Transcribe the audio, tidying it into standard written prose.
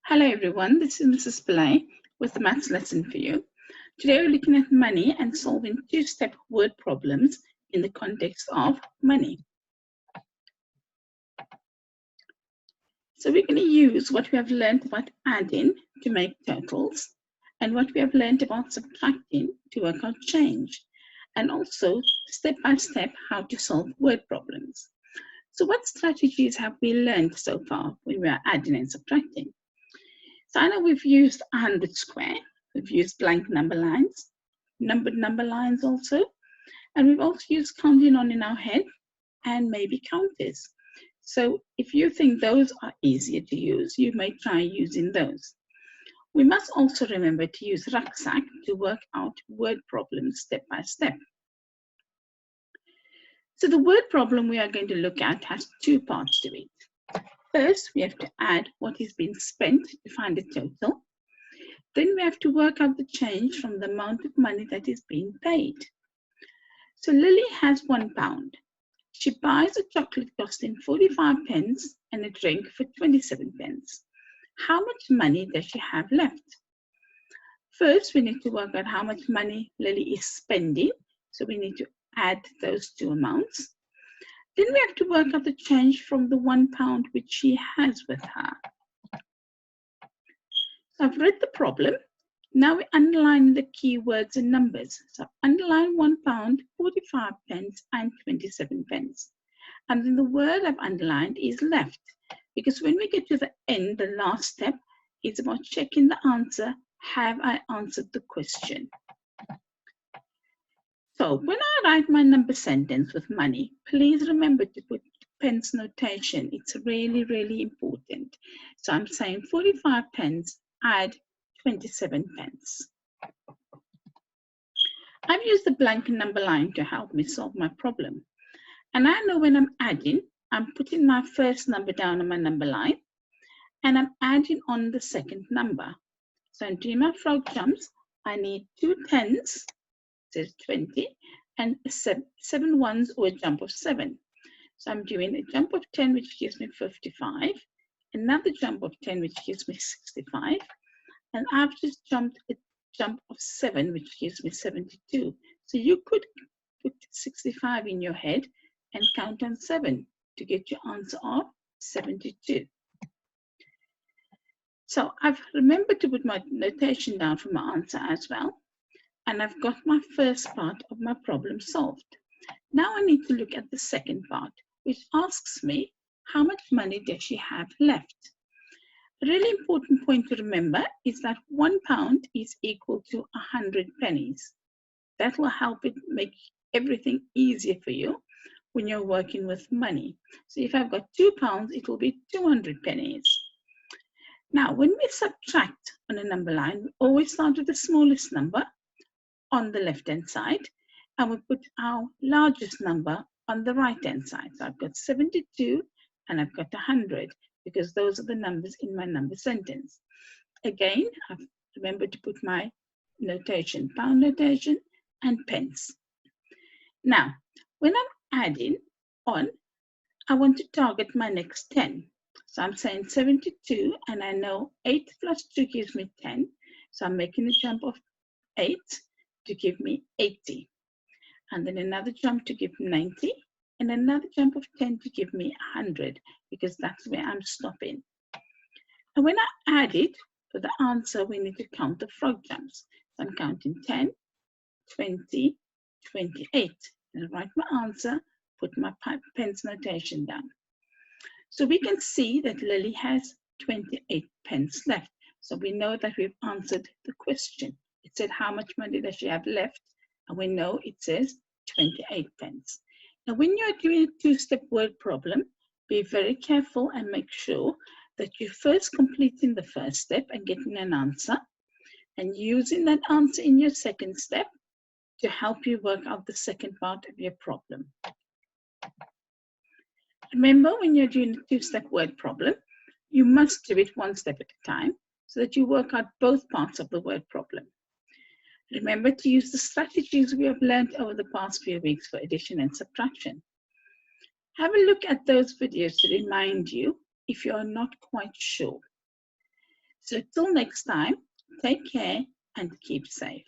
Hello everyone, this is Mrs Pillay with the maths lesson for you. Today we're looking at money and solving two-step word problems in the context of money. So we're going to use what we have learned about adding to make totals and what we have learned about subtracting to work out change, and also step by step how to solve word problems. So what strategies have we learned so far when we are adding and subtracting? So I know we've used 100 square, we've used blank number lines, numbered number lines also, and we've also used counting on in our head and maybe counters. So if you think those are easier to use, you may try using those. We must also remember to use rucksack to work out word problems step by step. So the word problem we are going to look at has two parts to it. First, we have to add what is being spent to find the total. Then we have to work out the change from the amount of money that is being paid. So Lily has £1. She buys a chocolate costing 45 pence and a drink for 27 pence. How much money does she have left? First, we need to work out how much money Lily is spending. So we need to add those two amounts. Then we have to work out the change from the £1 which she has with her. So I've read the problem. Now we underline the key words and numbers. So underline £1, 45 pence and 27 pence. And then the word I've underlined is left, because when we get to the end, the last step is about checking the answer. Have I answered the question? So when I write my number sentence with money, please remember to put pence notation. It's really, really important. So I'm saying 45 pence, add 27 pence. I've used the blank number line to help me solve my problem. And I know when I'm adding, I'm putting my first number down on my number line, and I'm adding on the second number. So I'm doing my frog jumps. I need 2 tens, is 20, and seven ones, or a jump of 7. So I'm doing a jump of 10, which gives me 55, another jump of 10, which gives me 65, and I've just jumped a jump of 7, which gives me 72. So you could put 65 in your head and count on 7 to get your answer of 72. So I've remembered to put my notation down for my answer as well. And I've got my first part of my problem solved. Now I need to look at the second part, which asks me, how much money does she have left? A really important point to remember is that £1 is equal to 100 pennies. That will help it make everything easier for you when you're working with money. So if I've got £2, it will be 200 pennies. Now, when we subtract on a number line, we always start with the smallest number on the left-hand side, and we put our largest number on the right-hand side. So I've got 72 and I've got 100, because those are the numbers in my number sentence. Again, I've remembered to put my notation, pound notation, and pence. Now, when I'm adding on, I want to target my next 10. So I'm saying 72, and I know 8 plus 2 gives me 10. So I'm making a jump of 8 to give me 80, and then another jump to give me 90, and another jump of 10 to give me 100, because that's where I'm stopping. And when I add it for the answer, we need to count the frog jumps. So I'm counting 10, 20, 28, and I write my answer, put my pence notation down. So we can see that Lily has 28 pence left. So we know that we've answered the question. It said, how much money does she have left? And we know it says 28 pence. Now, when you're doing a two-step word problem, be very careful and make sure that you're first completing the first step and getting an answer, and using that answer in your second step to help you work out the second part of your problem. Remember, when you're doing a two-step word problem, you must do it one step at a time so that you work out both parts of the word problem. Remember to use the strategies we have learned over the past few weeks for addition and subtraction. Have a look at those videos to remind you if you are not quite sure. So till next time, take care and keep safe.